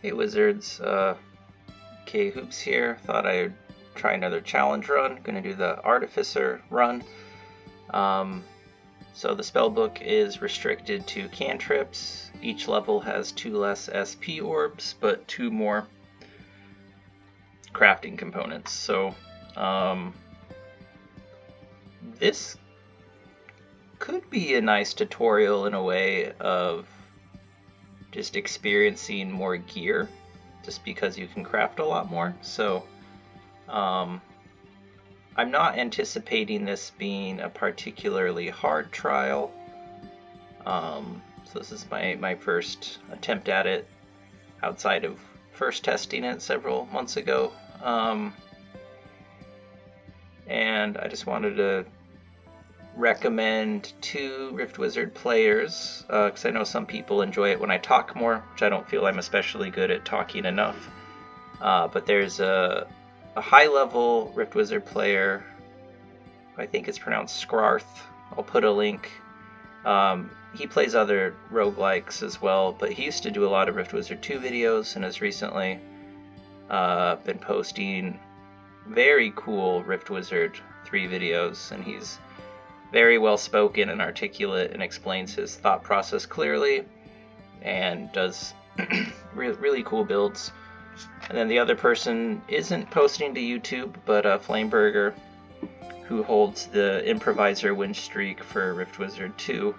Hey Wizards, K Hoops here. Thought I'd try another challenge run. Gonna do the Artificer run. So the spellbook is restricted to cantrips. Each level has 2 less SP orbs, but 2 more crafting components. So this could be a nice tutorial in a way of just experiencing more gear, just because you can craft a lot more. So I'm not anticipating this being a particularly hard trial. So this is my first attempt at it outside of first testing it several months ago. And I just wanted to recommend 2 Rift Wizard players, because I know some people enjoy it when I talk more, which I don't feel I'm especially good at talking enough. But there's a high-level Rift Wizard player, I think it's pronounced Scrarth. I'll put a link. He plays other roguelikes as well, but he used to do a lot of Rift Wizard 2 videos and has recently been posting very cool Rift Wizard 3 videos, and he's very well spoken and articulate and explains his thought process clearly and does really cool builds. And then the other person isn't posting to YouTube, but Flameberger, who holds the Improviser win streak for Rift Wizard 2.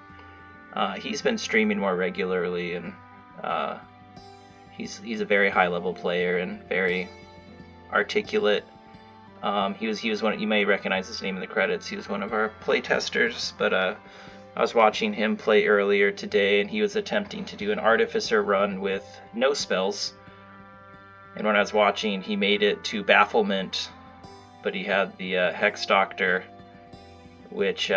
He's been streaming more regularly, and he's a very high level player and very articulate. He was one. You may recognize his name in the credits. He was one of our play testers, but I was watching him play earlier today, and he was attempting to do an Artificer run with no spells. And when I was watching, he made it to Bafflement, but he had the Hex Doctor, which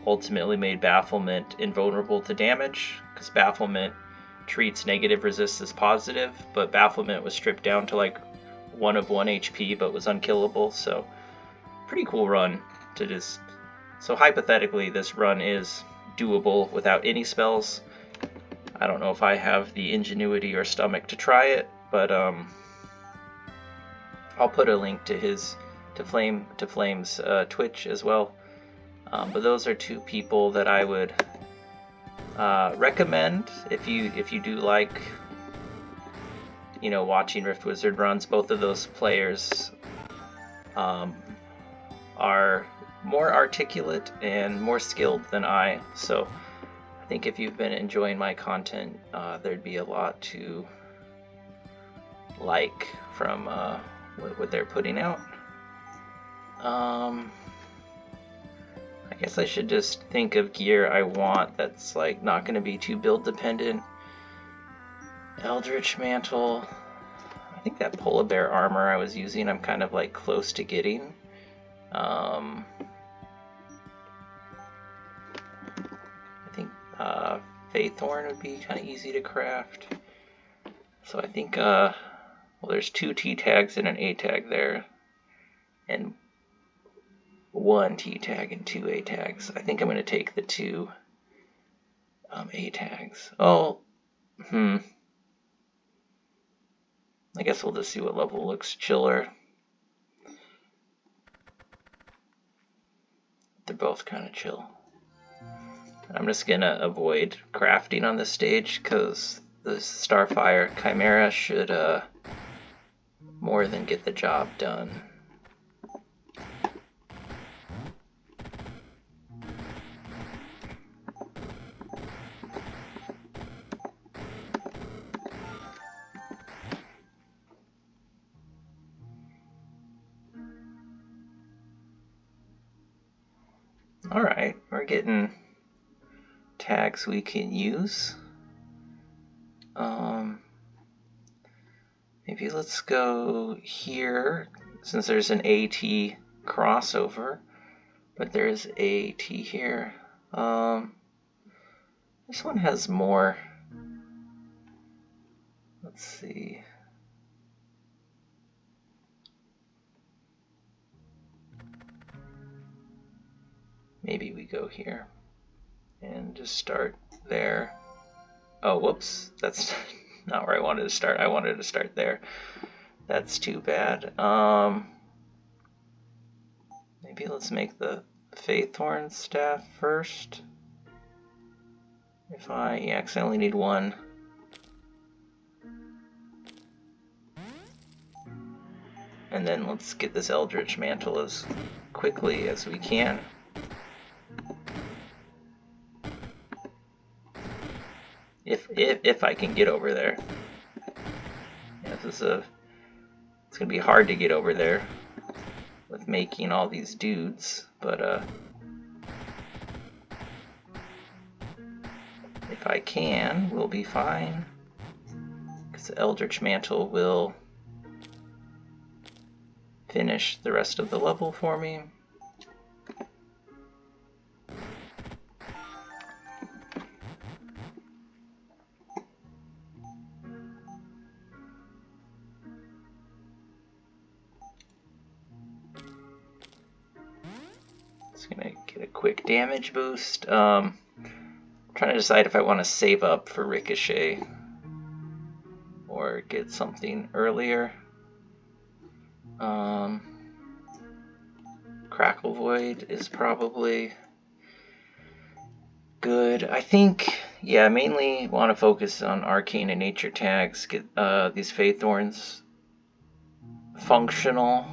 ultimately made Bafflement invulnerable to damage, because Bafflement treats negative resist as positive, but Bafflement was stripped down to like 1 of 1 HP, but was unkillable. So pretty cool run to just. So hypothetically, this run is doable without any spells. I don't know if I have the ingenuity or stomach to try it, but I'll put a link to Flame's Twitch as well. But those are 2 people that I would recommend if you do like, watching Rift Wizard runs. Both of those players are more articulate and more skilled than I. So I think if you've been enjoying my content, there'd be a lot to like from what they're putting out. I guess I should just think of gear I want that's like not going to be too build dependent. Eldritch Mantle. I think that Polar Bear armor I was using, I'm kind of like close to getting. I think Faithorn would be kind of easy to craft. So I think, well, there's 2 T tags and an A tag there, and 1 T tag and 2 A tags. I think I'm going to take the 2 A tags. Oh, I guess we'll just see what level looks chiller. They're both kind of chill. I'm just going to avoid crafting on this stage because the Starfire Chimera should more than get the job done. Alright, we're getting tags we can use. Maybe let's go here, since there's an AT crossover, but there's AT here. This one has more. Let's see. Maybe we go here and just start there. Oh, whoops, that's not where I wanted to start. I wanted to start there. That's too bad. Maybe let's make the Faithhorn staff first. Yeah, 'cause I only need one. And then let's get this Eldritch Mantle as quickly as we can. If I can get over there. Yeah, it's gonna be hard to get over there with making all these dudes, but if I can, we'll be fine. Because the Eldritch Mantle will finish the rest of the level for me. Just gonna get a quick damage boost. Trying to decide if I want to save up for Ricochet or get something earlier. Crackle Void is probably good. I think, yeah, mainly want to focus on Arcane and Nature tags, get these Faithhorns functional.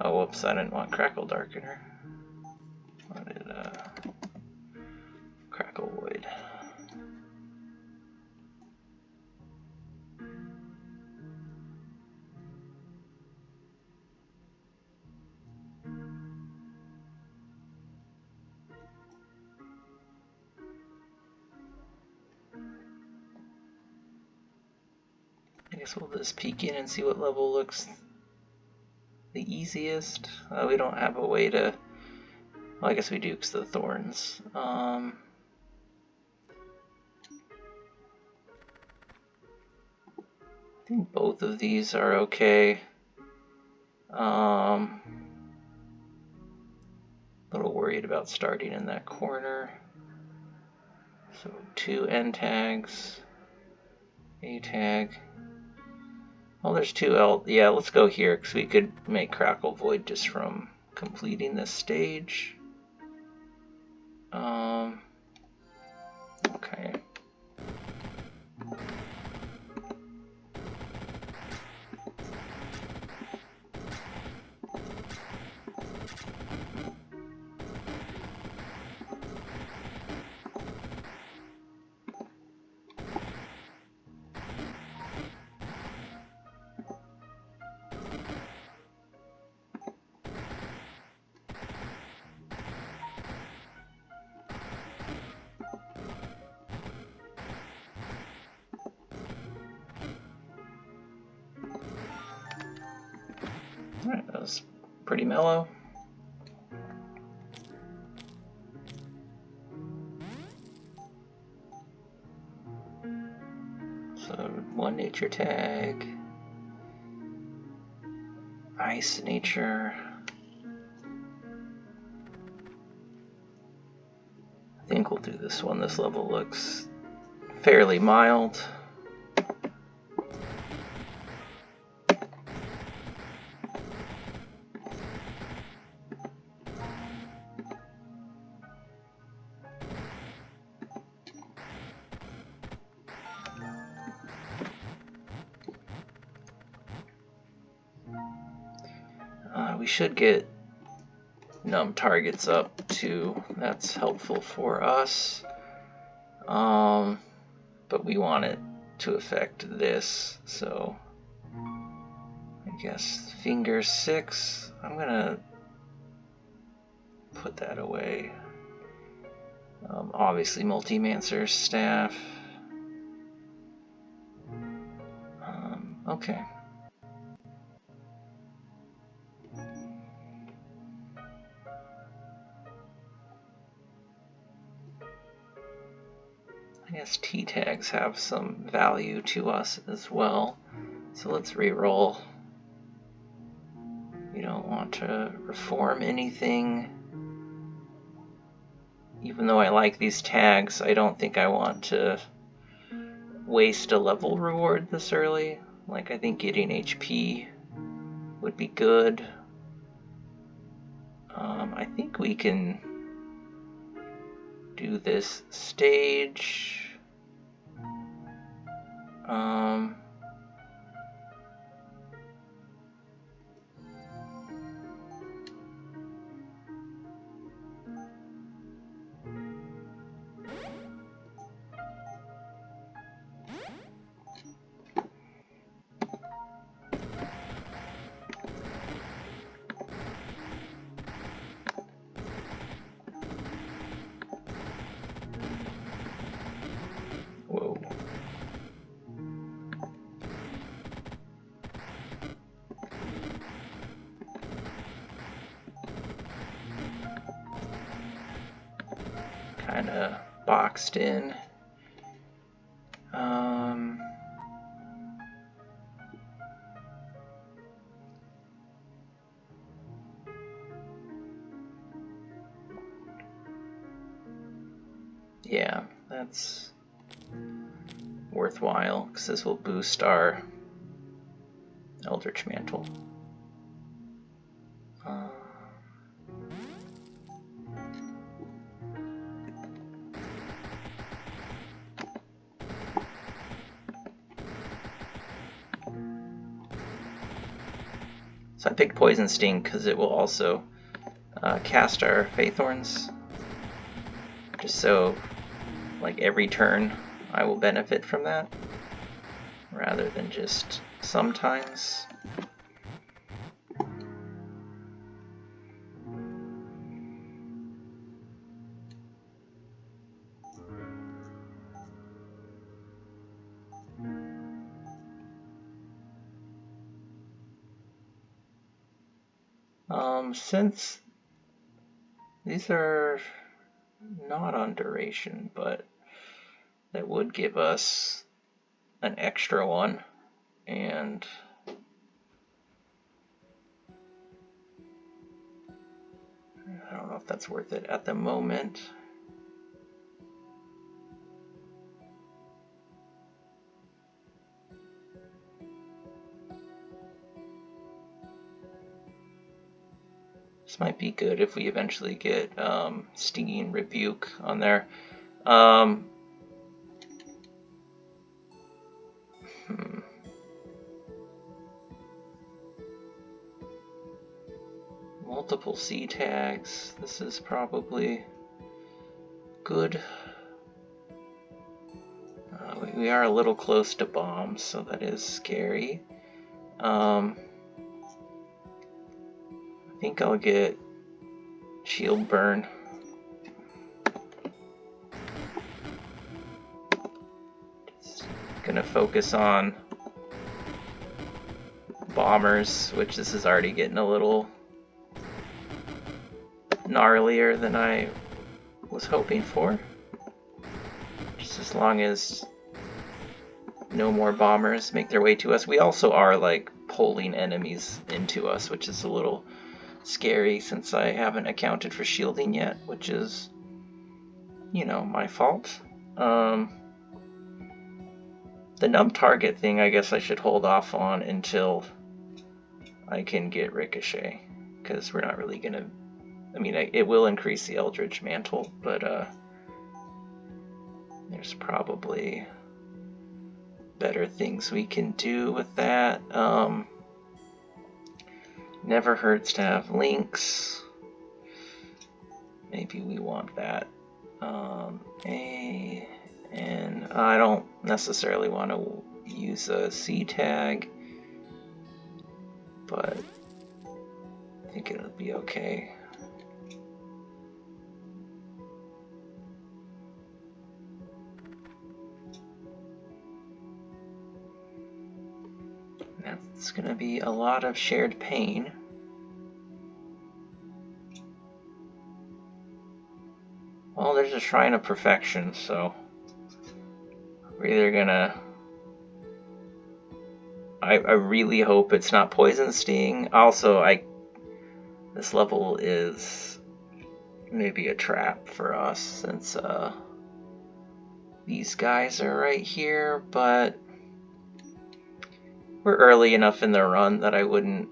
Oh, whoops, I didn't want Crackle Darkener. I wanted Crackle Void. I guess we'll just peek in and see what level looks the easiest. We don't have a way to... Well, I guess we do because of the thorns. I think both of these are okay. A little worried about starting in that corner. So 2 N tags, A tag. Well, there's 2 L. Yeah, let's go here because we could make Crackle Void just from completing this stage. Okay. Alright, that was pretty mellow. So 1 nature tag, ice nature. I think we'll do this one. This level looks fairly mild. We should get numb targets up too. That's helpful for us. But we want it to affect this, so I guess finger 6. I'm gonna put that away. Obviously, Multimancer's staff. Okay. I guess T tags have some value to us as well. So let's re-roll. We don't want to reform anything. Even though I like these tags, I don't think I want to waste a level reward this early. Like, I think getting HP would be good. I think we can do this stage. Whoa. Kind of boxed in. Yeah, that's worthwhile because this will boost our Eldritch Mantle. So I picked Poison Sting because it will also cast our Faithorns, just so like every turn I will benefit from that, rather than just sometimes. Since these are not on duration, but that would give us an extra one, and I don't know if that's worth it at the moment. This might be good if we eventually get Stinging Rebuke on there. Multiple C tags. This is probably good. We are a little close to bombs, so that is scary. I think I'll get Shield Burn. Just gonna focus on bombers, which this is already getting a little gnarlier than I was hoping for. Just as long as no more bombers make their way to us. We also are like pulling enemies into us, which is a little scary since I haven't accounted for shielding yet, which is, you know, my fault. The numb target thing I guess I should hold off on until I can get Ricochet, because we're not really gonna, I mean, it will increase the Eldritch Mantle, but there's probably better things we can do with that. Never hurts to have links. Maybe we want that. And I don't necessarily want to use a C tag, but I think it'll be okay. That's going to be a lot of shared pain. Well, there's a Shrine of Perfection, so we're either gonna... I really hope it's not Poison Sting. Also, this level is maybe a trap for us, since these guys are right here, but we're early enough in the run that I wouldn't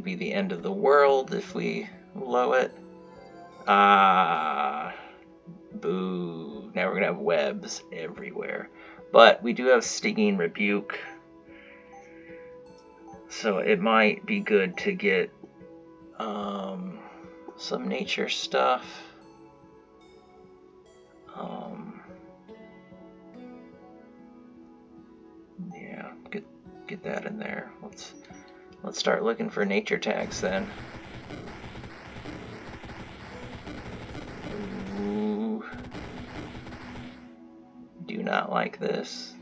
be the end of the world if we low it. Boo. Now we're gonna have webs everywhere. But we do have Stinging Rebuke, so it might be good to get some nature stuff. Yeah, get that in there. Let's start looking for nature tags then. Ooh. Do not like this.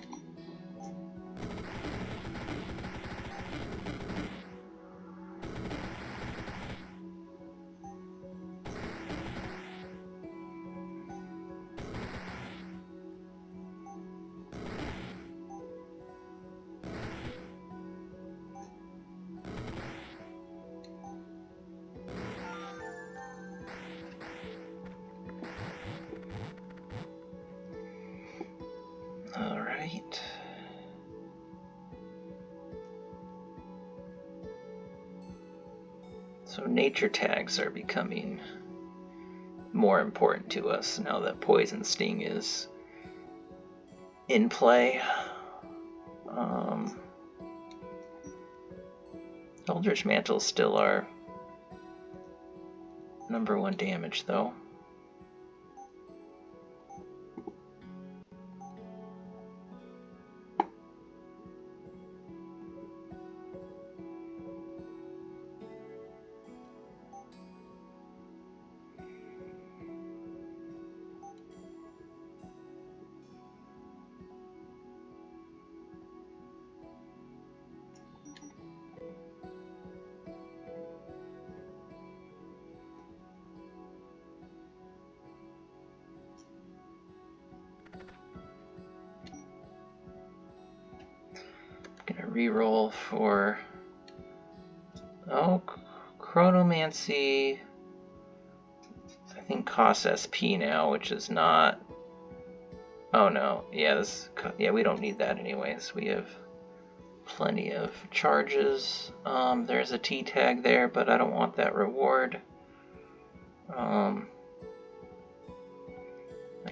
Alright. So nature tags are becoming more important to us now that Poison Sting is in play. Eldritch Mantle's still our #1 damage though. Reroll for Chronomancy. I think costs SP now, which is not. Oh no, yeah, we don't need that anyways. We have plenty of charges. There's a T tag there, but I don't want that reward. I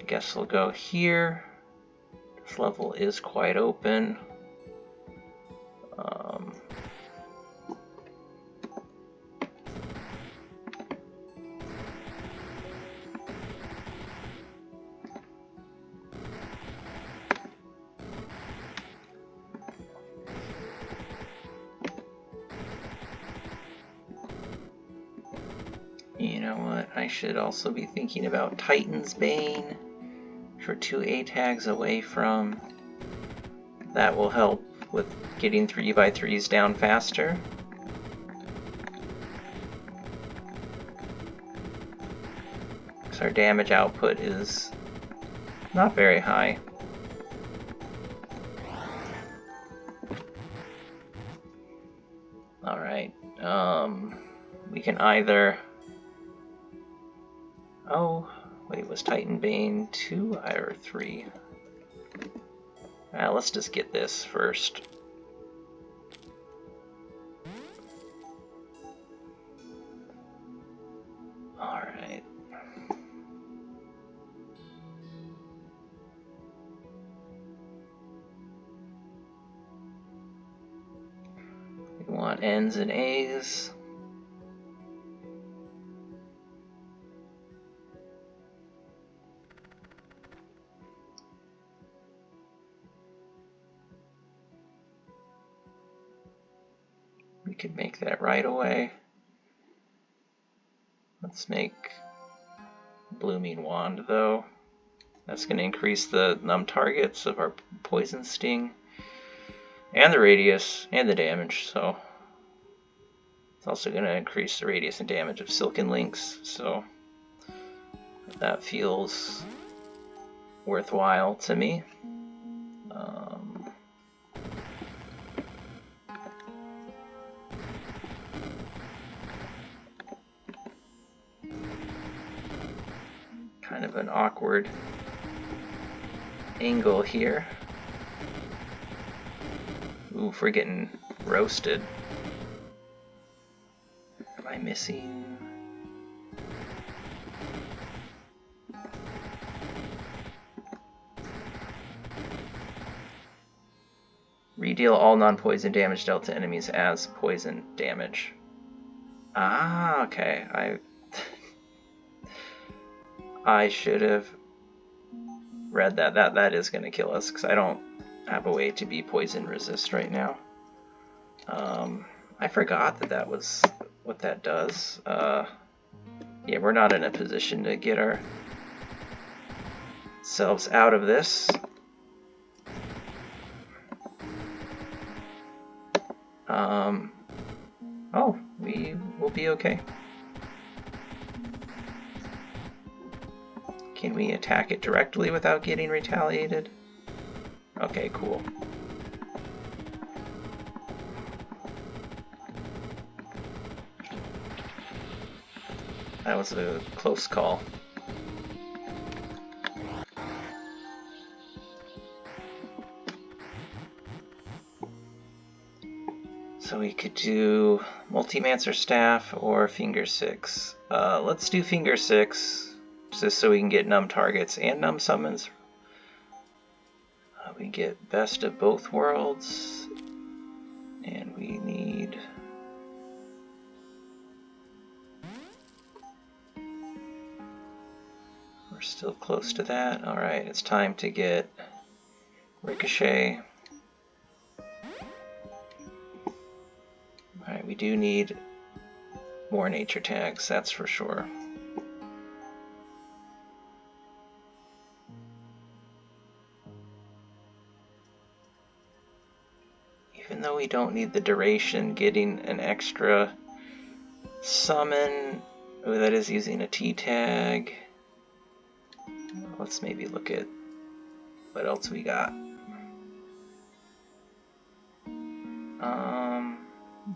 guess we'll go here. This level is quite open. You know what? I should also be thinking about Titan's Bane for 2 A tags away from. That will help with getting 3x3s down faster. Because our damage output is not very high. Alright, we can either... Oh, wait, was Titan Bane 2 or 3? Let's just get this first. Alright. We want N's and A's. We could make that right away. Let's make Blooming Wand though. That's going to increase the numb targets of our Poison Sting and the radius and the damage, so it's also going to increase the radius and damage of Silken Links, so that feels worthwhile to me. Kind of an awkward angle here. Oof, we're getting roasted. Am I missing? Redeal all non-poison damage dealt to enemies as poison damage. Ah, okay. I should have read that. That is going to kill us because I don't have a way to be poison resist right now. I forgot that was what that does. Yeah, we're not in a position to get ourselves out of this. Oh, we will be okay. Can we attack it directly without getting retaliated? Okay, cool. That was a close call. So we could do Multi-Mancer Staff or Finger 6. Let's do Finger 6, just so we can get numb targets and numb summons. We get Best of Both Worlds, and we need... We're still close to that. Alright, it's time to get Ricochet. Alright, we do need more nature tags, that's for sure. Even though we don't need the duration, getting an extra summon, oh, that is using a T tag. Let's maybe look at what else we got.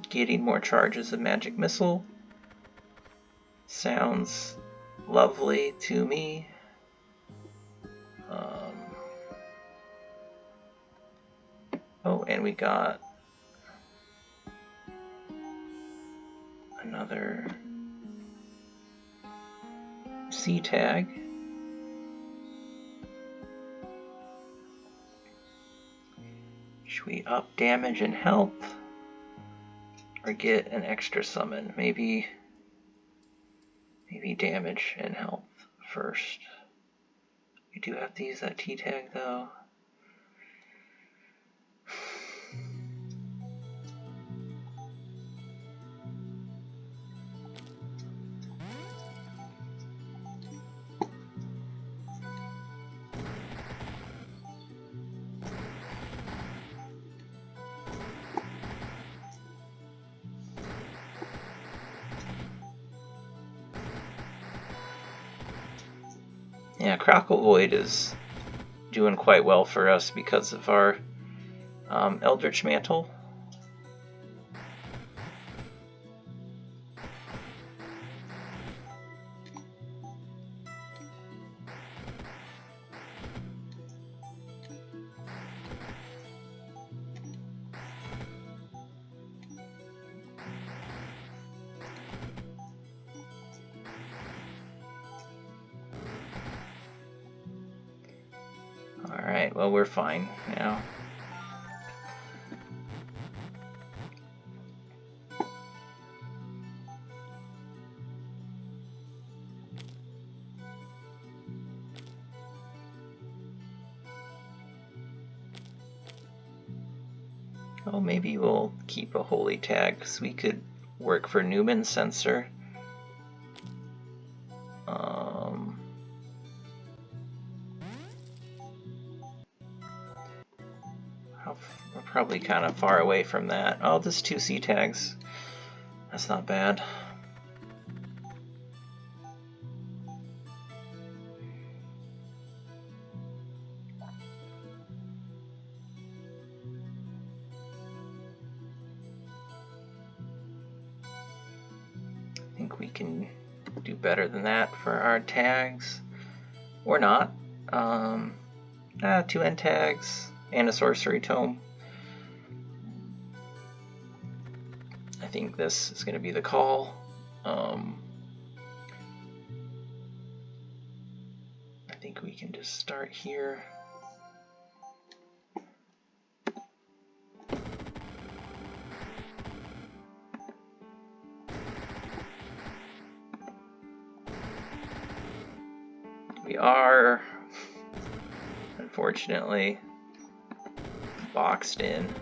Getting more charges of Magic Missile sounds lovely to me. Oh, and we got another C tag. Should we up damage and health? Or get an extra summon? Maybe damage and health first. We do have to use that T tag though. Yeah, Crackle Void is doing quite well for us because of our Eldritch Mantle. Alright, well, we're fine now. Oh, maybe we'll keep a holy tag, because we could work for Newman's Sensor. We're probably kind of far away from that. Oh, just 2 C tags. That's not bad. I think we can do better than that for our tags. Or not. 2 end tags and a sorcery tome. I think this is going to be the call. I think we can just start here. We are, unfortunately, boxed in.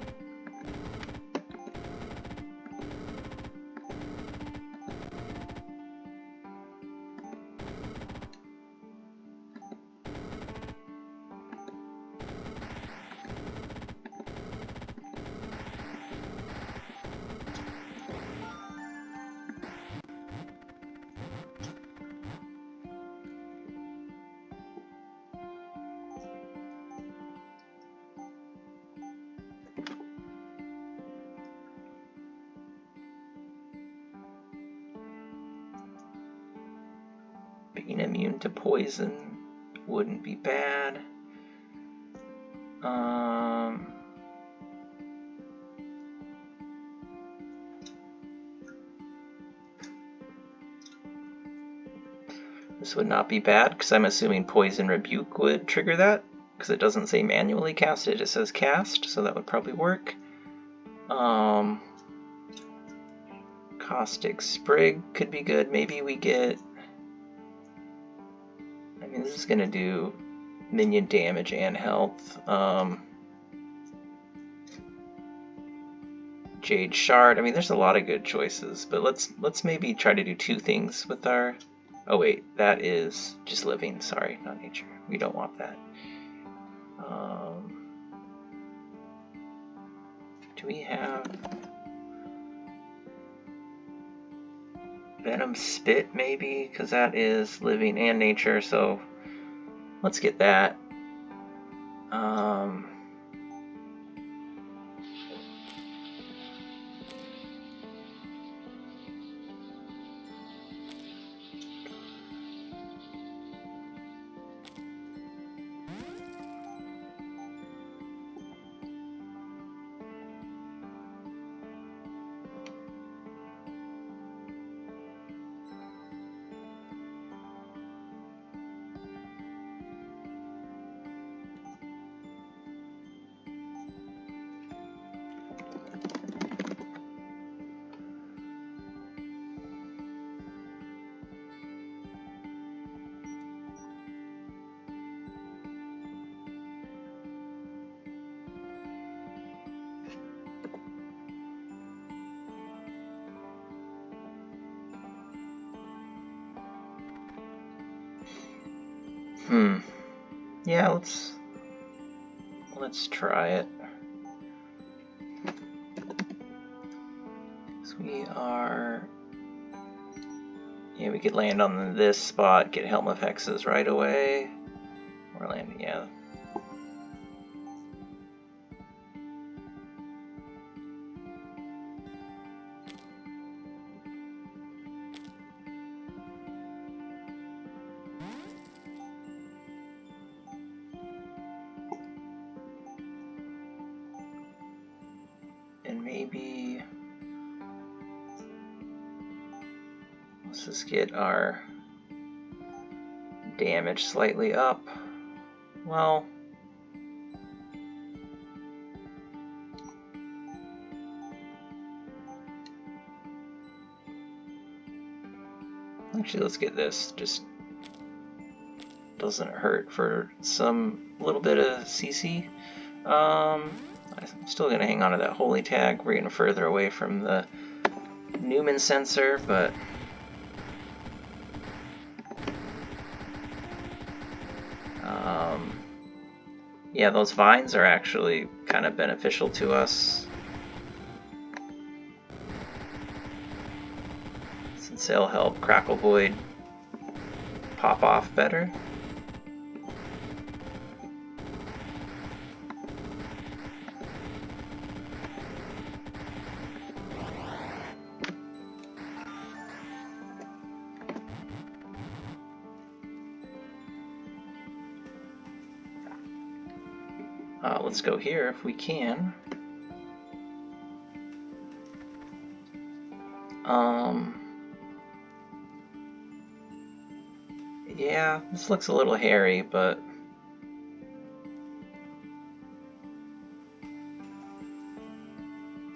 Being immune to poison wouldn't be bad. This would not be bad because I'm assuming Poison Rebuke would trigger that, because it doesn't say manually cast, it just says cast, so that would probably work. Caustic Sprig could be good. Maybe we get... I mean, this is going to do minion damage and health. Jade Shard. I mean, there's a lot of good choices, but let's maybe try to do 2 things with our... Oh wait, that is just living. Sorry, not nature. We don't want that. Do we have Venom Spit maybe? Because that is living and nature, so let's get that. Yeah, let's try it. So we are... Yeah, we could land on this spot, get Helm of Hexes right away. We're landing, yeah. And maybe let's just get our damage slightly up. Well, actually let's get this. Just doesn't hurt for some little bit of CC. I'm still going to hang on to that holy tag. We're getting further away from the Newman sensor, but yeah, those vines are actually kind of beneficial to us, since they'll help Crackle Void pop off better. let's go here if we can. Yeah, this looks a little hairy, but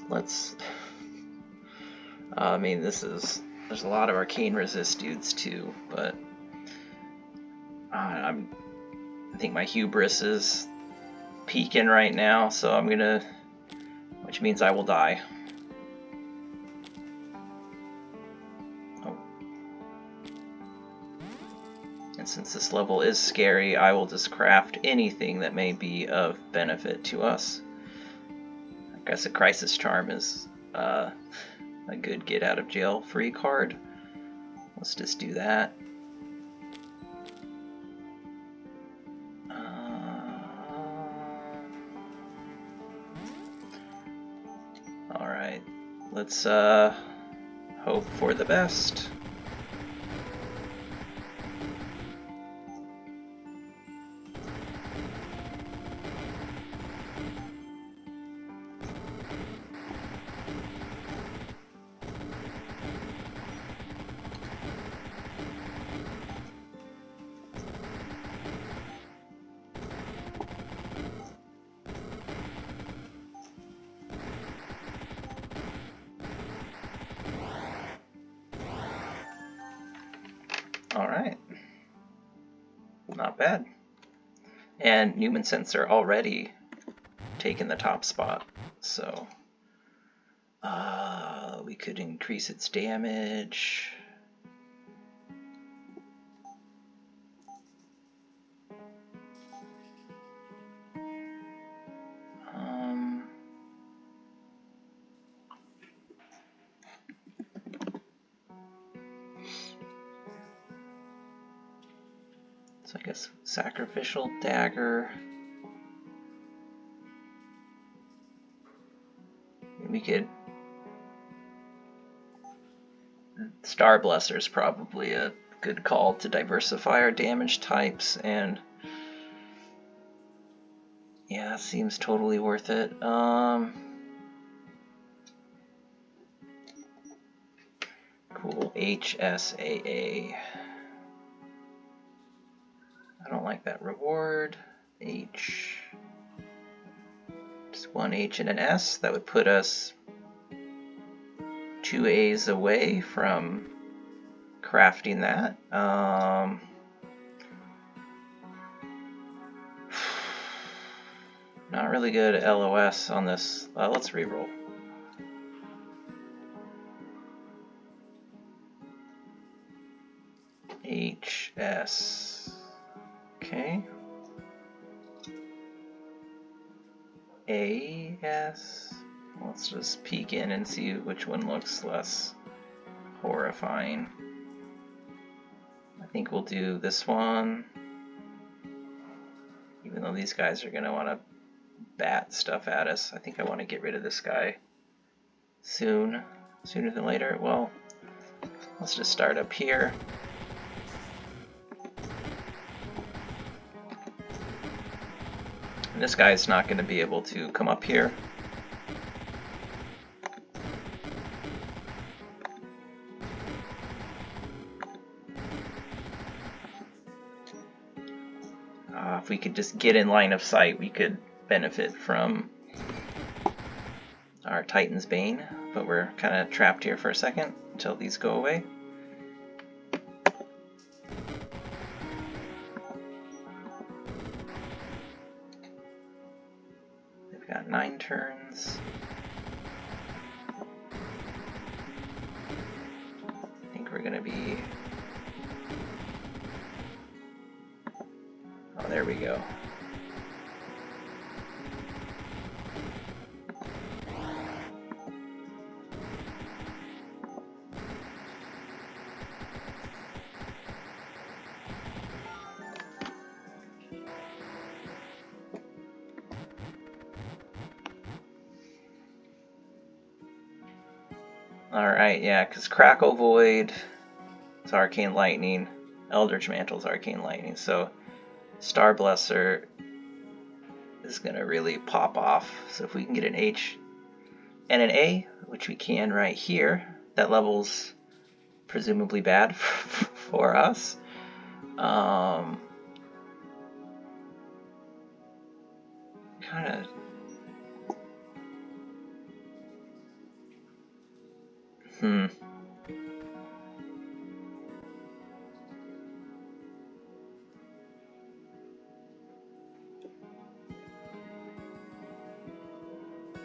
let's... I mean, there's a lot of arcane resist dudes too, but I think my hubris is peaking right now, so I'm gonna, which means I will die. Oh. And since this level is scary, I will just craft anything that may be of benefit to us. I guess a crisis charm is a good get out of jail free card. Let's just do that. Alright, let's hope for the best. Alright, not bad. And Newman Sensor already taken the top spot, so we could increase its damage. So I guess Sacrificial Dagger. We could... Star Blesser is probably a good call to diversify our damage types, and yeah, seems totally worth it. Cool, HSAA. I don't like that reward. H. Just one H and an S. That would put us 2 A's away from crafting that. Not really good LOS on this. Let's reroll. HS. Okay. AS. Let's just peek in and see which one looks less horrifying. I think we'll do this one. Even though these guys are going to want to bat stuff at us, I think I want to get rid of this guy sooner than later. Well, let's just start up here. And this guy's not going to be able to come up here. If we could just get in line of sight, we could benefit from our Titan's Bane, but we're kind of trapped here for a second until these go away. They've got 9 turns. I think we're going to be... Oh, there we go. Alright, yeah, because Crackle Void is Arcane Lightning, Eldritch Mantle is Arcane Lightning, so Star Blesser is going to really pop off. So if we can get an H and an A, which we can right here, that level's presumably bad for us. Kind of.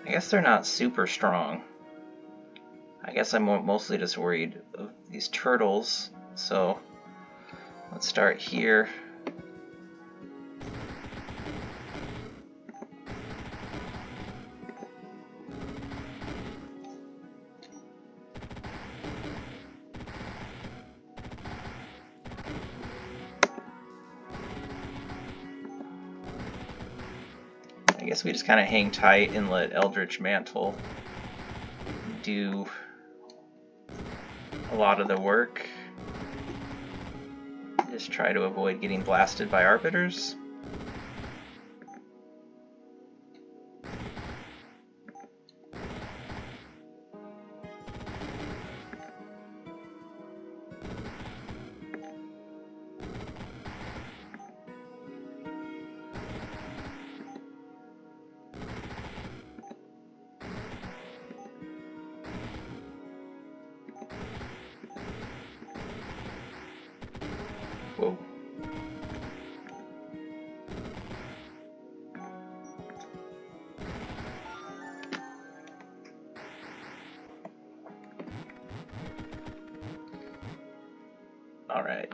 I guess they're not super strong. I guess I'm mostly just worried of these turtles. So let's start here. I guess we just kind of hang tight and let Eldritch Mantle do a lot of the work. Just try to avoid getting blasted by Arbiters. Whoa. All right.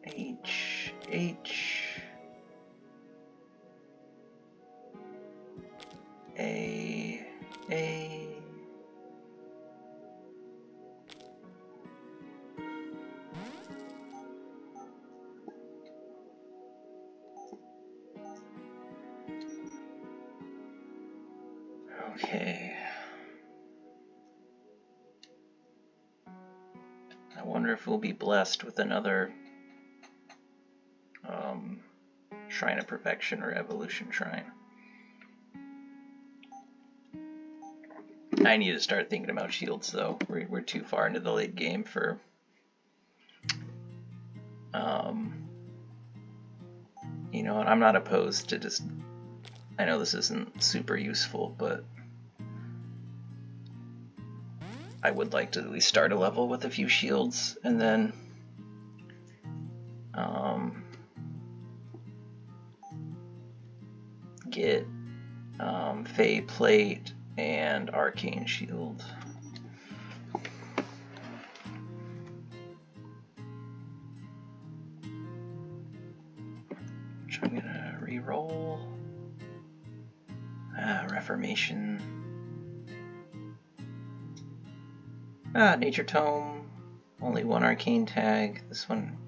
H. A. Okay. I wonder if we'll be blessed with another Shrine of Perfection or Evolution Shrine. I need to start thinking about shields, though. We're too far into the late game for you know, and I'm not opposed to just, I know this isn't super useful, but I would like to at least start a level with a few shields, and then get Fey Plate and Arcane Shield. Which I'm gonna re-roll. Reformation. Nature Tome. Only one arcane tag. This one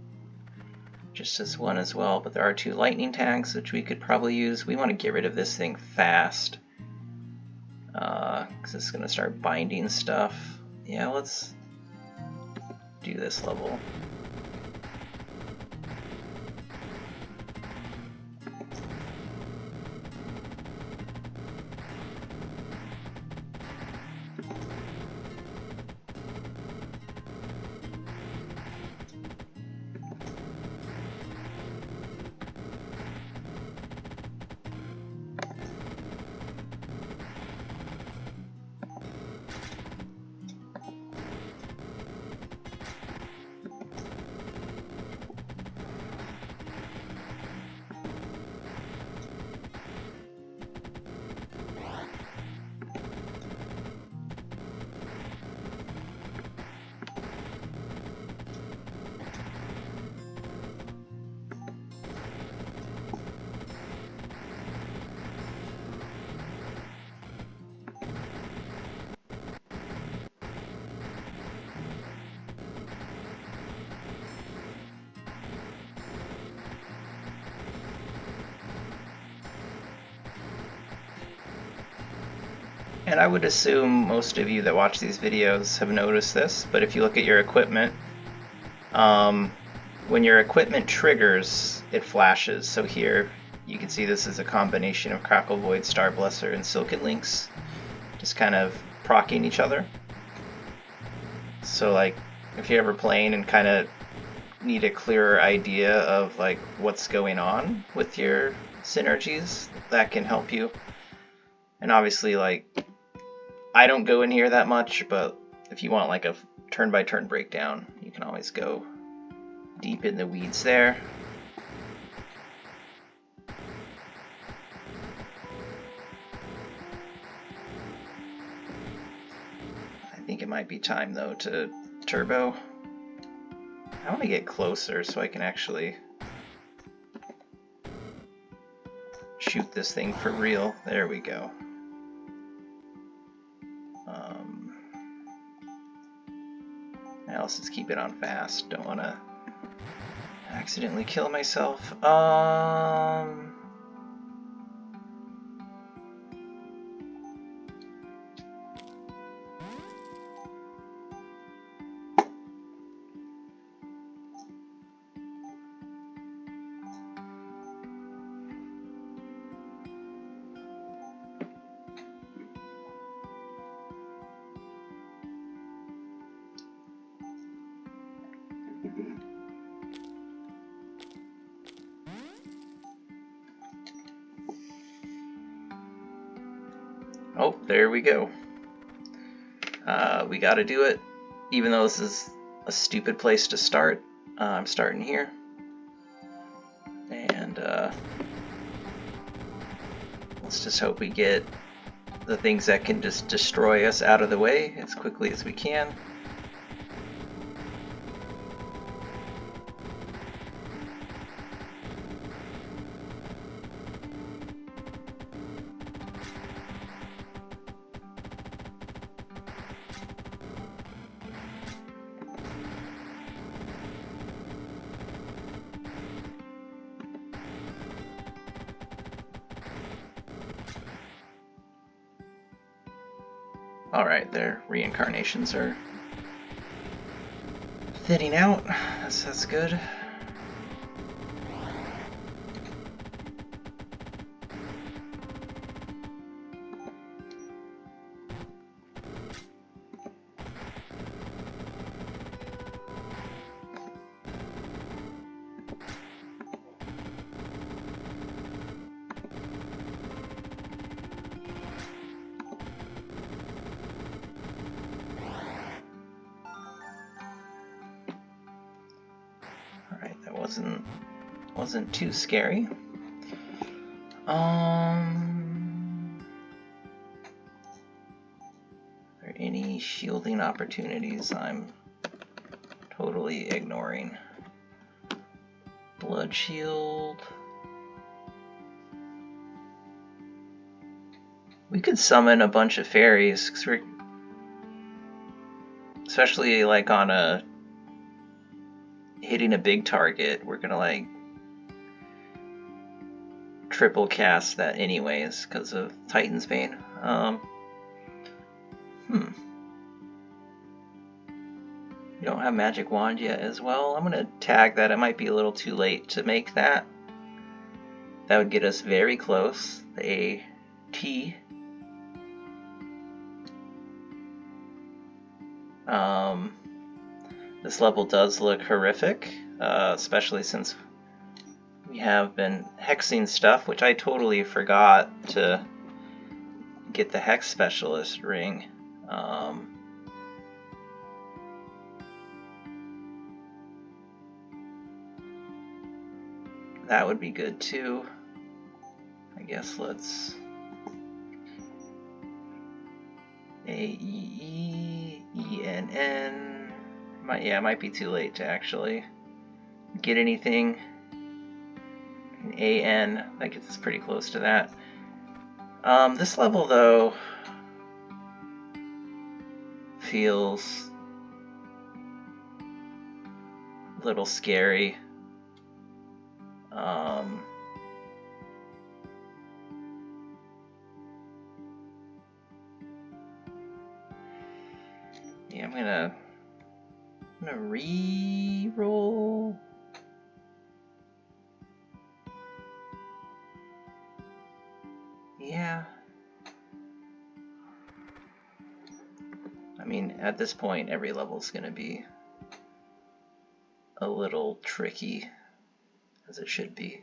just as one as well, but there are 2 lightning tags which we could probably use. We want to get rid of this thing fast, because it's going to start binding stuff. Yeah, let's do this level. And I would assume most of you that watch these videos have noticed this, but if you look at your equipment, when your equipment triggers, it flashes. So here you can see this is a combination of Crackle Void, Star Blesser, and Silken Links, just kind of proccing each other. So like, if you're ever playing and kind of need a clearer idea of like what's going on with your synergies, that can help you. And obviously, like, I don't go in here that much, but if you want like a turn-by-turn breakdown, you can always go deep in the weeds there. I think it might be time though to turbo. I want to get closer so I can actually shoot this thing for real. There we go. Now let's just keep it on fast. Don't want to accidentally kill myself. Oh, there we go. We gotta do it. Even though this is a stupid place to start, I'm starting here. And let's just hope we get the things that can just destroy us out of the way as quickly as we can. Alright, their reincarnations are thinning out. That's good. Wasn't too scary. Are there any shielding opportunities I'm totally ignoring? Blood shield. We could summon a bunch of fairies, 'cause we're, especially like on a hitting a big target, we're gonna like triple cast that anyways because of Titan's Bane. We don't have Magic Wand yet as well. I'm gonna tag that. It might be a little too late to make that. That would get us very close. The AT. This level does look horrific, especially since we have been hexing stuff, which I totally forgot to get the Hex Specialist ring. That would be good too. I guess let's AEEENN. Yeah, it might be too late to actually get anything. AN, that gets us pretty close to that. This level though feels a little scary. Yeah, I'm gonna re-roll. Yeah. I mean, at this point, every level's gonna be a little tricky, as it should be.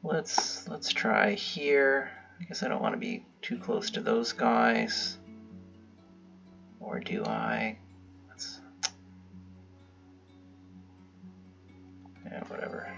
Let's try here. I guess I don't want to be too close to those guys. Or do I? Yeah, whatever.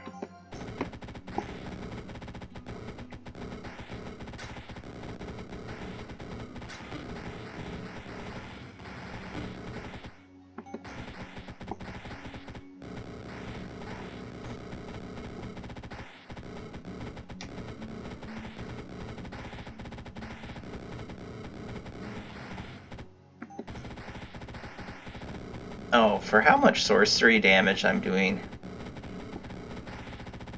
Oh, for how much sorcery damage I'm doing.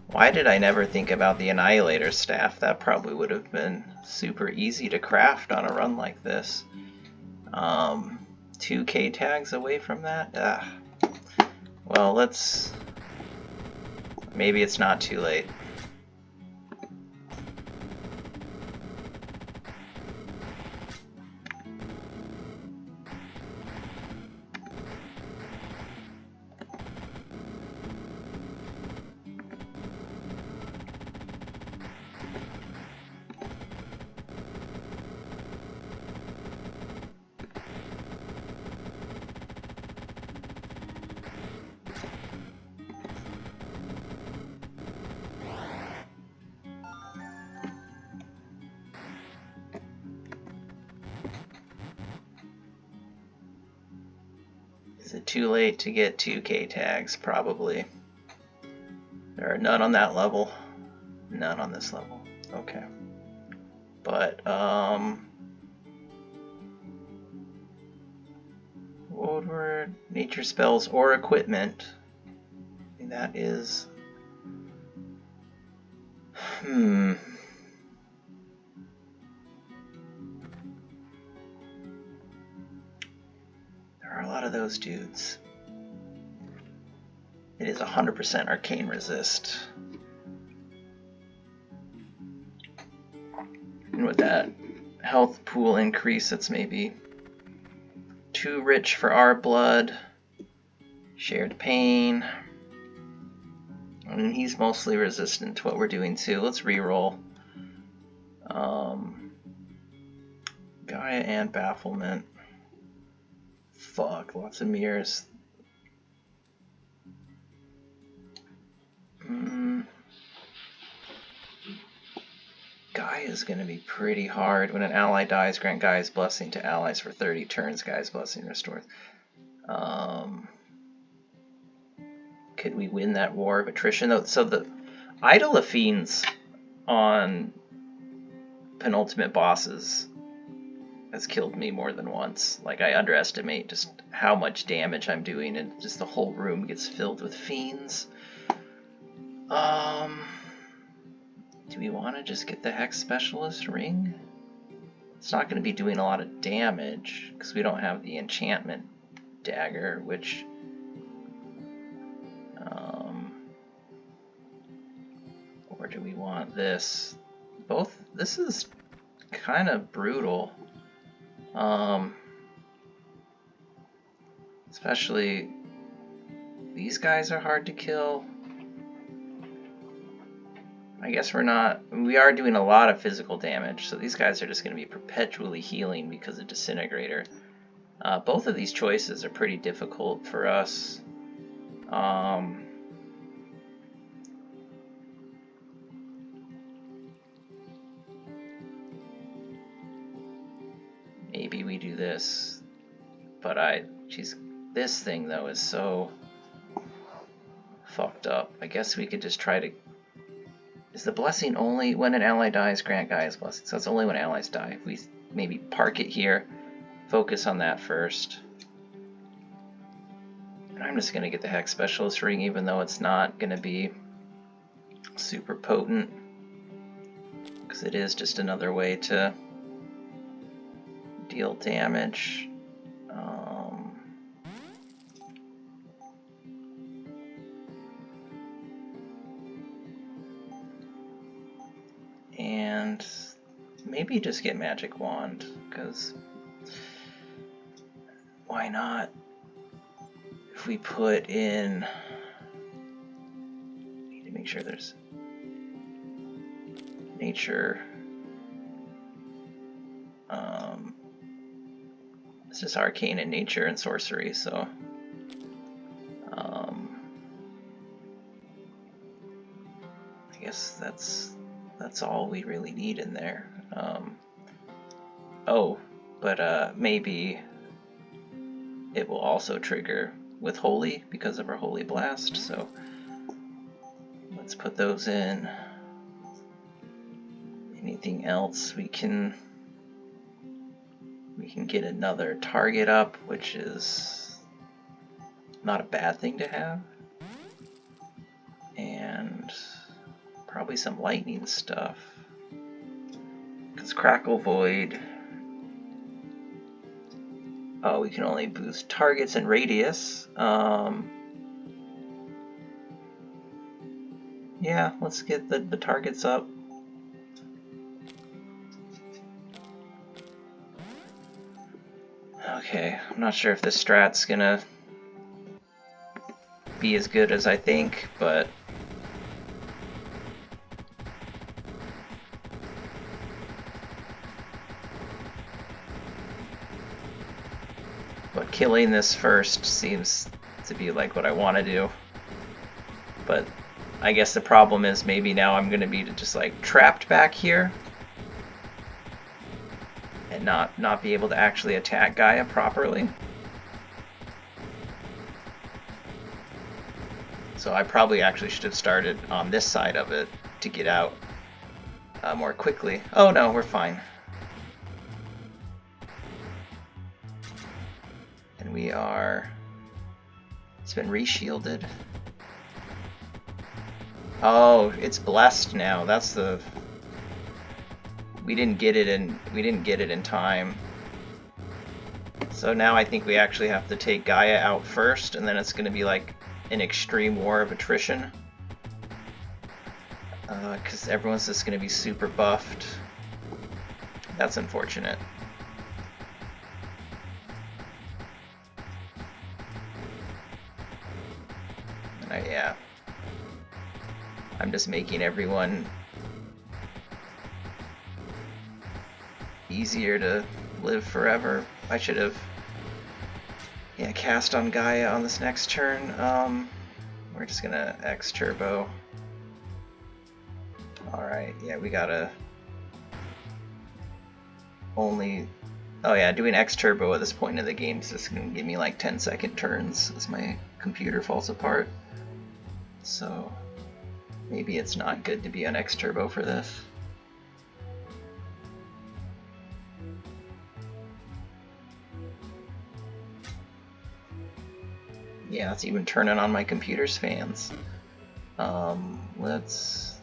Why did I never think about the Annihilator Staff? That probably would have been super easy to craft on a run like this. 2k tags away from that? Well, let's... Maybe it's not too late. Is it too late to get 2k tags? Probably. There are none on that level. None on this level. Okay. But, Woodward, nature spells or equipment. And that is... There are a lot of those dudes. It is 100% arcane resist. And with that health pool increase, it's maybe too rich for our blood. Shared pain. I mean, he's mostly resistant to what we're doing too. Let's reroll. Gaia and bafflement. Fuck, lots of mirrors. Gaia is going to be pretty hard. When an ally dies, grant Gaia's blessing to allies for 30 turns. Gaia's blessing restores. Could we win that war of attrition? So the Idol of Fiends on penultimate bosses has killed me more than once. Like, I underestimate just how much damage I'm doing, and just the whole room gets filled with fiends. Do we want to just get the Hex Specialist ring? It's not going to be doing a lot of damage, because we don't have the enchantment dagger, which... or do we want this? Both... This is kind of brutal. Especially... These guys are hard to kill. I guess we're not... We are doing a lot of physical damage, so these guys are just going to be perpetually healing because of Disintegrator. Both of these choices are pretty difficult for us. Maybe we do this. But this thing, though, is so fucked up. I guess we could just try to... Is the blessing only when an ally dies, grant Gaia's blessing? So it's only when allies die. If we maybe park it here, focus on that first. And I'm just going to get the Hex Specialist ring, even though it's not going to be super potent. Because it is just another way to deal damage. and maybe just get Magic Wand, because why not? If we put in, need to make sure there's nature. It's just arcane and nature and sorcery, so I guess that's all we really need in there. But maybe it will also trigger with Holy because of our Holy Blast, so let's put those in. Anything else we can get another target up, which is not a bad thing to have. And probably some lightning stuff, because Crackle Void, oh, we can only boost targets and radius. Yeah, let's get the targets up. Okay, I'm not sure if this strat's gonna be as good as I think, but killing this first seems to be like what I want to do. But I guess the problem is maybe now I'm gonna be just like trapped back here and not be able to actually attack Gaia properly. So I probably actually should have started on this side of it to get out more quickly. Oh no, we're fine. And we are... It's been re-shielded. Oh, it's blessed now. That's the... We didn't get it in time. So now I think we actually have to take Gaia out first, and then it's going to be like an extreme war of attrition. Because everyone's just going to be super buffed. That's unfortunate. And yeah. I'm just making everyone easier to live forever. I should have cast on Gaia on this next turn. We're just gonna X Turbo. Alright, yeah, we gotta only... Oh yeah, doing X Turbo at this point in the game is just gonna give me like 10-second turns as my computer falls apart. So maybe it's not good to be on X Turbo for this. Yeah, it's even turning on my computer's fans. Let's...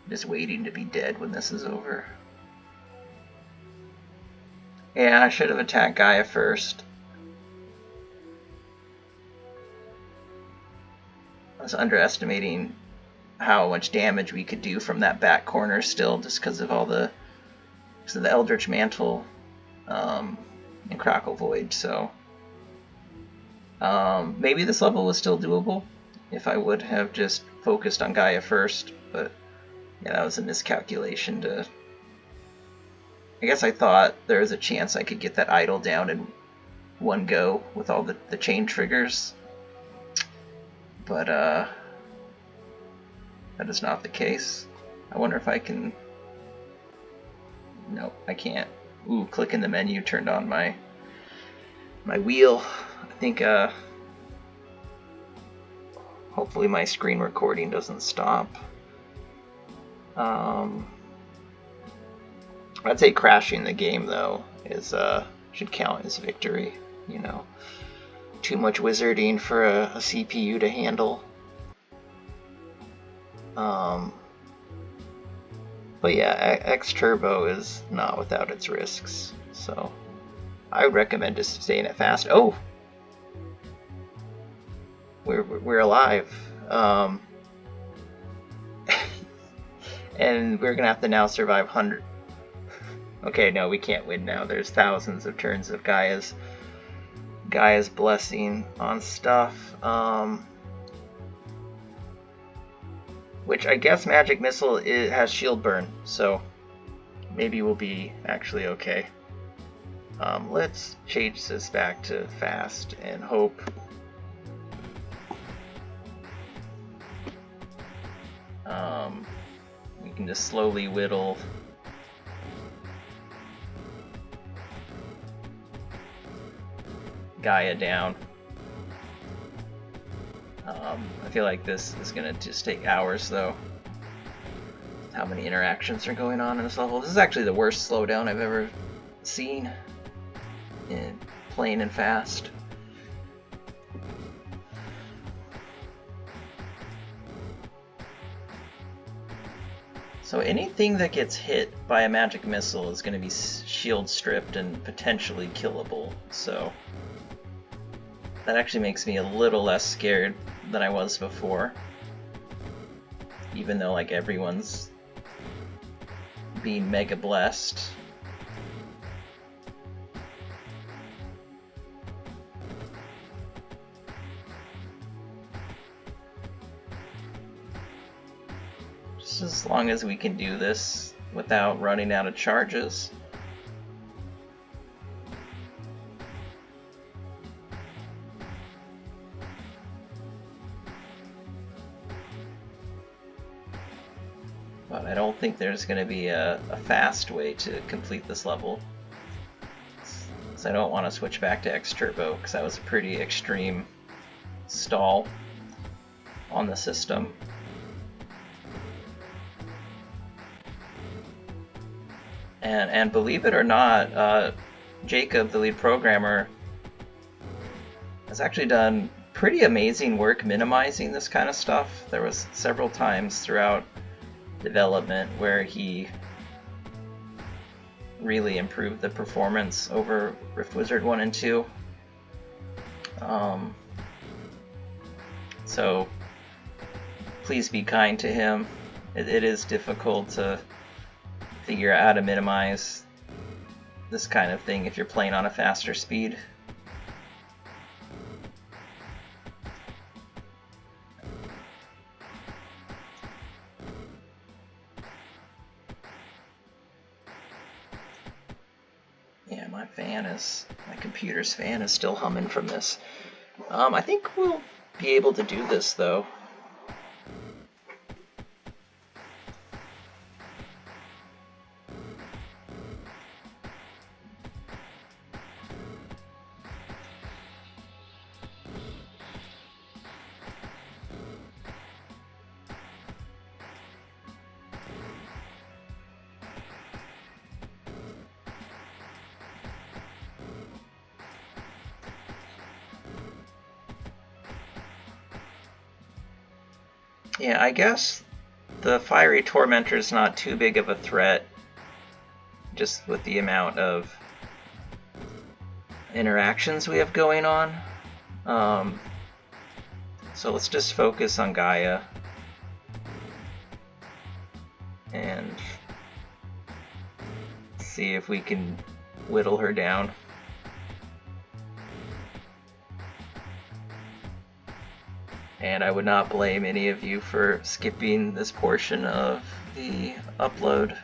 Just waiting to be dead when this is over. Yeah, I should have attacked Gaia first. I was underestimating how much damage we could do from that back corner still, just because of all the Eldritch Mantle and Crackle Void. So maybe this level was still doable if I would have just focused on Gaia first, but yeah, that was a miscalculation to... I guess I thought there was a chance I could get that idol down in one go with all the chain triggers. But that is not the case. I wonder if I can... Nope, I can't. Ooh, clicking the menu turned on my wheel. I think hopefully my screen recording doesn't stop. I'd say crashing the game though is should count as victory, you know. Too much wizarding for a CPU to handle. But yeah, X Turbo is not without its risks, so I would recommend just staying at fast. Oh, we're alive, and we're gonna have to now survive 100. Okay, no, we can't win now. There's thousands of turns of Gaia's blessing on stuff. Which I guess Magic Missile has shield burn, so maybe we'll be actually okay. Let's change this back to fast and hope. We can just slowly whittle Gaia down. I feel like this is gonna just take hours though. How many interactions are going on in this level? This is actually the worst slowdown I've ever seen in playing and fast. So anything that gets hit by a magic missile is going to be shield stripped and potentially killable. So that actually makes me a little less scared than I was before. Even though like everyone's being mega blessed. Just as long as we can do this without running out of charges. But I don't think there's going to be a fast way to complete this level. So I don't want to switch back to X Turbo because that was a pretty extreme stall on the system. And believe it or not, Jacob, the lead programmer, has actually done pretty amazing work minimizing this kind of stuff. There was several times throughout development where he really improved the performance over Rift Wizard 1 and 2. So please be kind to him. It is difficult to figure out how to minimize this kind of thing if you're playing on a faster speed. Yeah, my computer's fan is still humming from this. I think we'll be able to do this though. Yeah, I guess the Fiery Tormentor is not too big of a threat, just with the amount of interactions we have going on. So let's just focus on Gaia and see if we can whittle her down. And I would not blame any of you for skipping this portion of the upload.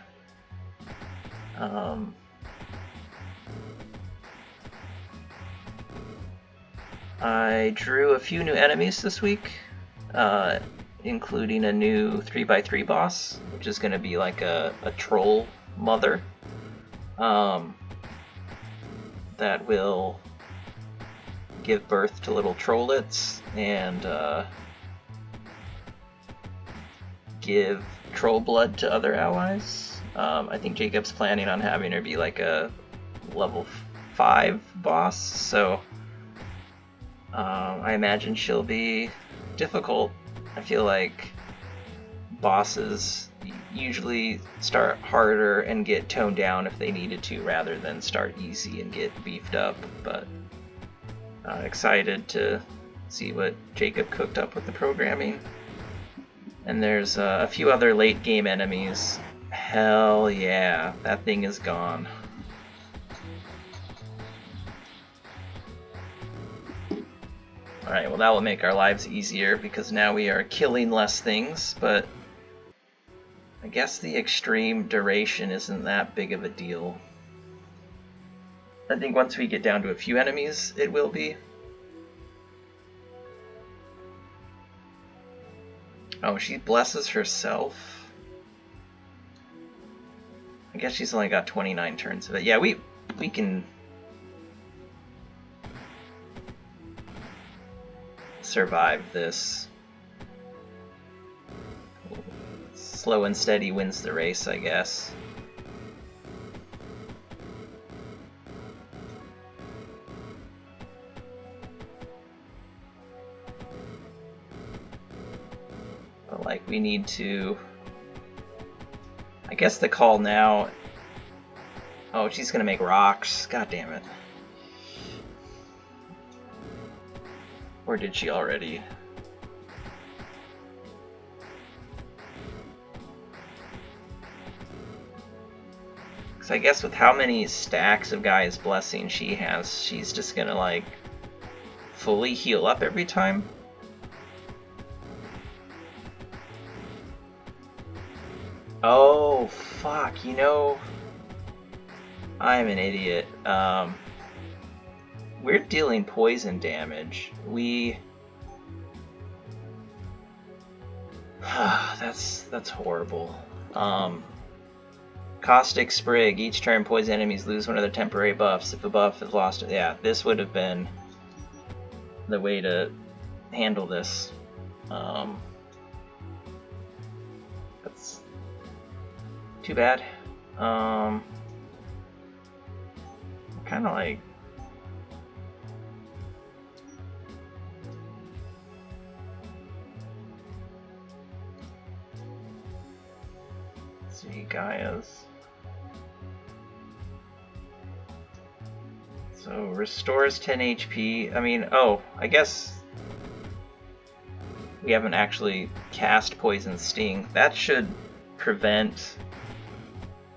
I drew a few new enemies this week, including a new 3x3 boss, which is going to be like a troll mother that will give birth to little trollets and give troll blood to other allies. I think Jacob's planning on having her be like a level 5 boss, so I imagine she'll be difficult. I feel like bosses usually start harder and get toned down if they needed to, rather than start easy and get beefed up. But excited to see what Jacob cooked up with the programming. And there's a few other late game enemies. Hell yeah, that thing is gone. Alright, well that will make our lives easier because now we are killing less things, but I guess the extreme duration isn't that big of a deal. I think once we get down to a few enemies, it will be. Oh, she blesses herself. I guess she's only got 29 turns of it. Yeah, we can survive this. Slow and steady wins the race, I guess. But like, we need to... I guess the call now... Oh, she's gonna make rocks. God damn it. Or did she already? Because I guess with how many stacks of Gaia's Blessing she has, she's just gonna like fully heal up every time. Oh, fuck, you know, I'm an idiot. We're dealing poison damage. That's horrible. Caustic Sprig. Each turn, poison enemies lose one of their temporary buffs. If a buff is lost, yeah, this would have been the way to handle this. That's too bad. Kind of like. Let's see, Gaia's. So, restores 10 HP. I mean, oh, I guess we haven't actually cast Poison Sting. That should prevent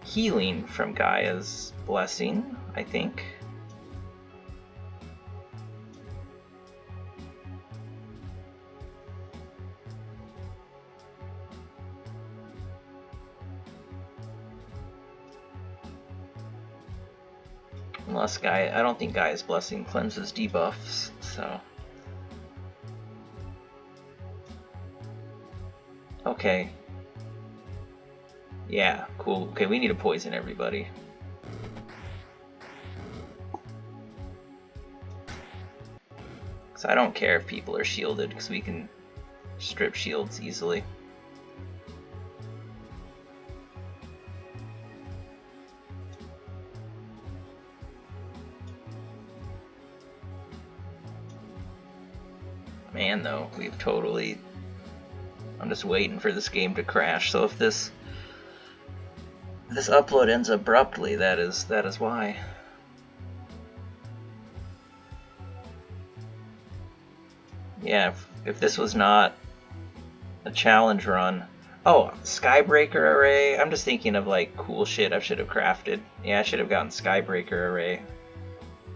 healing from Gaia's Blessing, I think. Unless I don't think Gaia's Blessing cleanses debuffs, so. Okay. Yeah, cool. Okay, we need to poison everybody. So I don't care if people are shielded, because we can strip shields easily. Man, though, we've totally... I'm just waiting for this game to crash, so if this upload ends abruptly, that is why. Yeah, if this was not a challenge run... Oh, Skybreaker Array? I'm just thinking of, like, cool shit I should have crafted. Yeah, I should have gotten Skybreaker Array.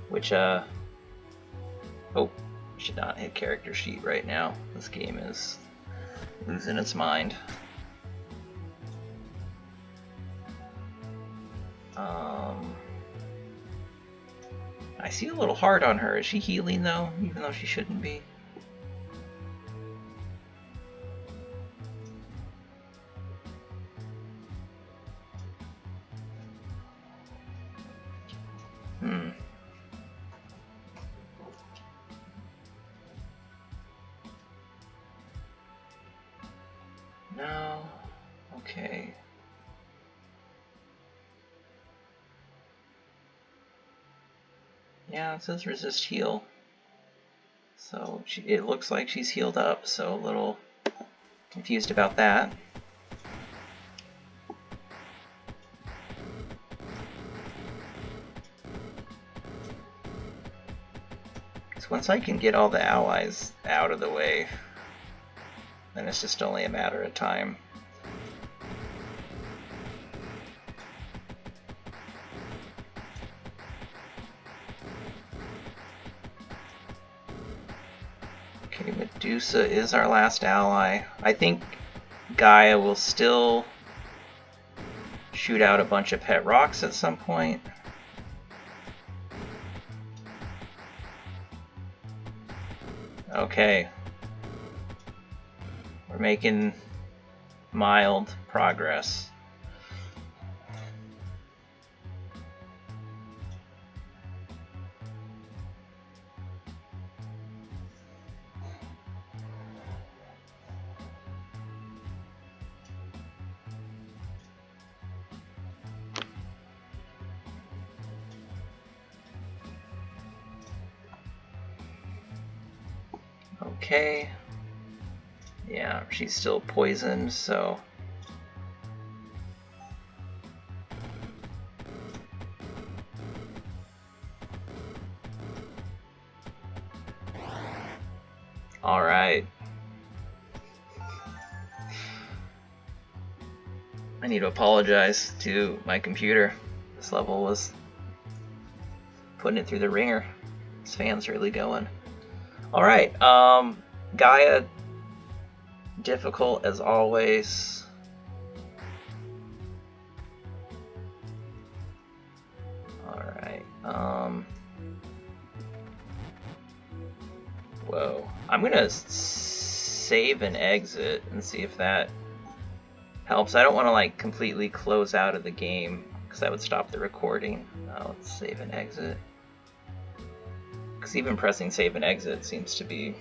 Which, Oh, should not hit character sheet right now. This game is losing its mind. I see a little hard on her. Is she healing though? Even though she shouldn't be. No. Okay. Yeah, it says resist heal. So it looks like she's healed up, so a little confused about that. So once I can get all the allies out of the way, then it's just only a matter of time. Okay, Medusa is our last ally. I think Gaia will still shoot out a bunch of pet rocks at some point. Okay. We're making mild progress. Okay. Yeah, she's still poisoned, so... Alright. I need to apologize to my computer. This level was putting it through the ringer. This fan's really going. Alright, Gaia, difficult as always. Alright, whoa. I'm gonna save and exit and see if that helps. I don't want to like completely close out of the game because that would stop the recording. Let's save and exit. Because even pressing save and exit seems to be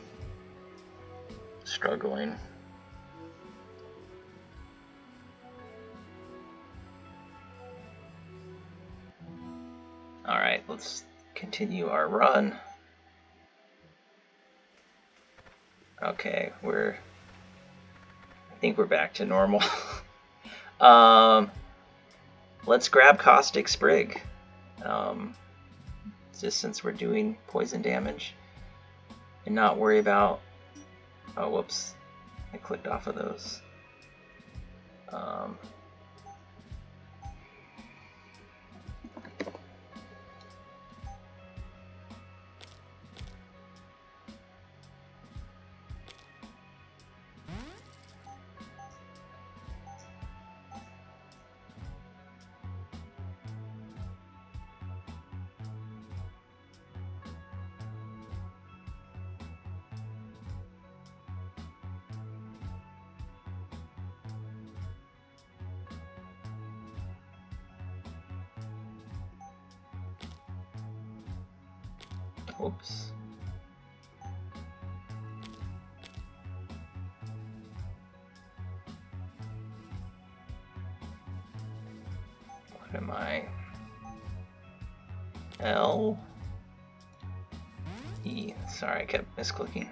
struggling. Alright, let's continue our run. Okay, I think we're back to normal. Let's grab Caustic Sprig. Just since we're doing poison damage. And not worry about... Oh, whoops. I clicked off of those. Oops. What am I? L? E. Sorry, I kept misclicking.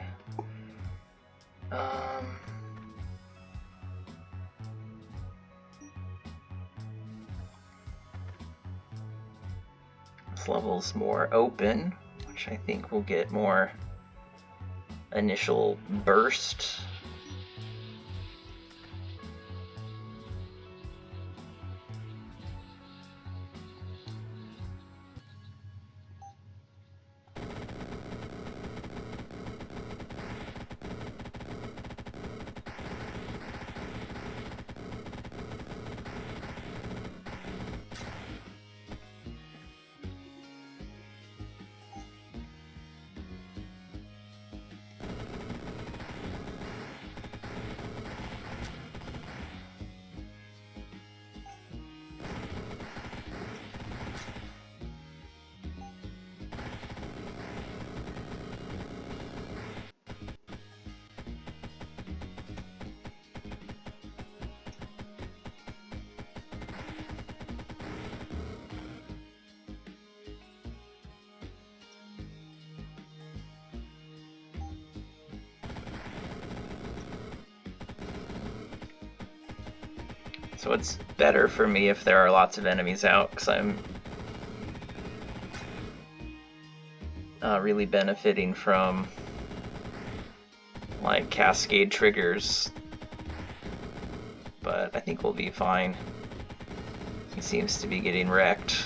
This level's more open, which I think will get more initial burst. So it's better for me if there are lots of enemies out, because I'm really benefiting from like cascade triggers, but I think we'll be fine. He seems to be getting wrecked.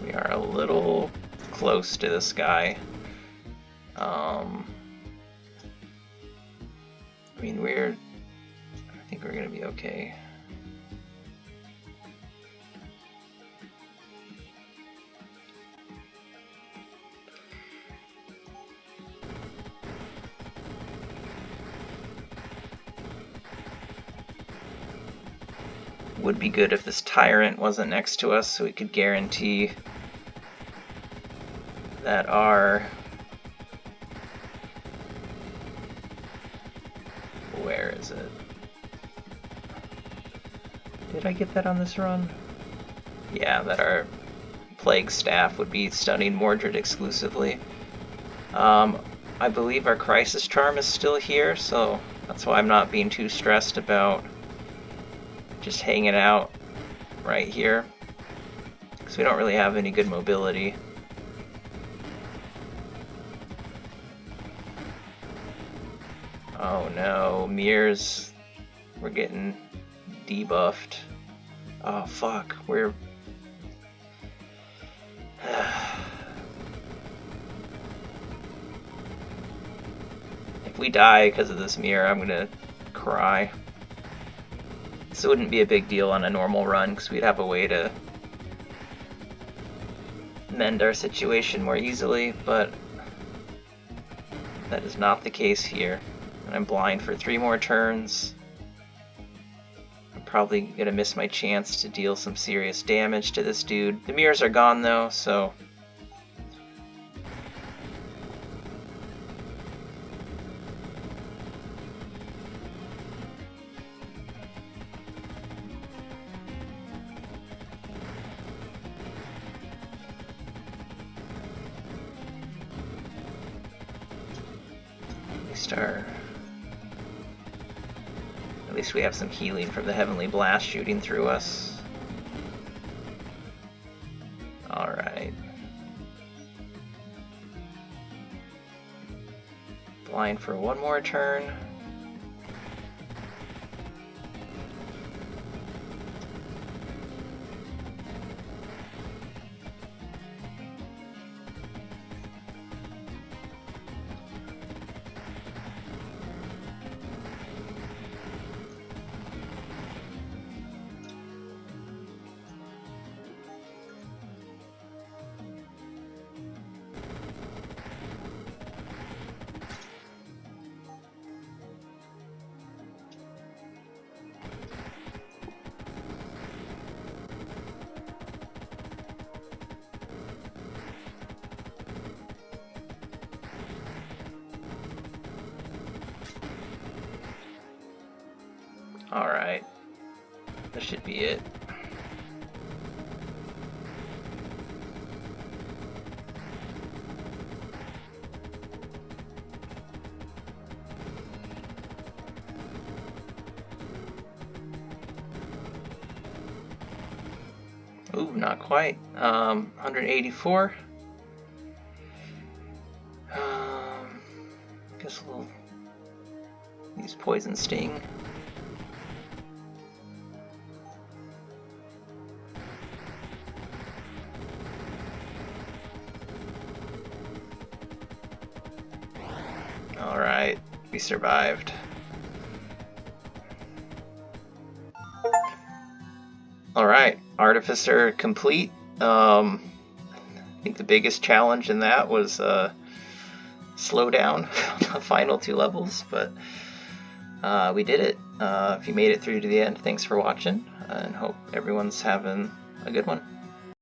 We are a little close to this guy. I mean, I think we're gonna be okay. Would be good if this tyrant wasn't next to us, so we could guarantee that our... Where is it? Did I get that on this run? Yeah, that our Plague Staff would be stunning Mordred exclusively. I believe our Crisis Charm is still here, so that's why I'm not being too stressed about just hanging out right here, because we don't really have any good mobility. Oh no, mirrors, we're getting debuffed. Oh fuck, we're... If we die because of this mirror, I'm gonna cry. This wouldn't be a big deal on a normal run, because we'd have a way to mend our situation more easily, but that is not the case here. And I'm blind for 3 more turns. I'm probably gonna miss my chance to deal some serious damage to this dude. The mirrors are gone though, so... At least we have some healing from the Heavenly Blast shooting through us. Alright. Blind for 1 more turn. Alright, that should be it. Ooh, not quite. 184. Guess we'll use Poison Sting. Alright, we survived. Alright, Artificer complete. I think the biggest challenge in that was slow down the final 2 levels, but we did it. If you made it through to the end, thanks for watching, and hope everyone's having a good one.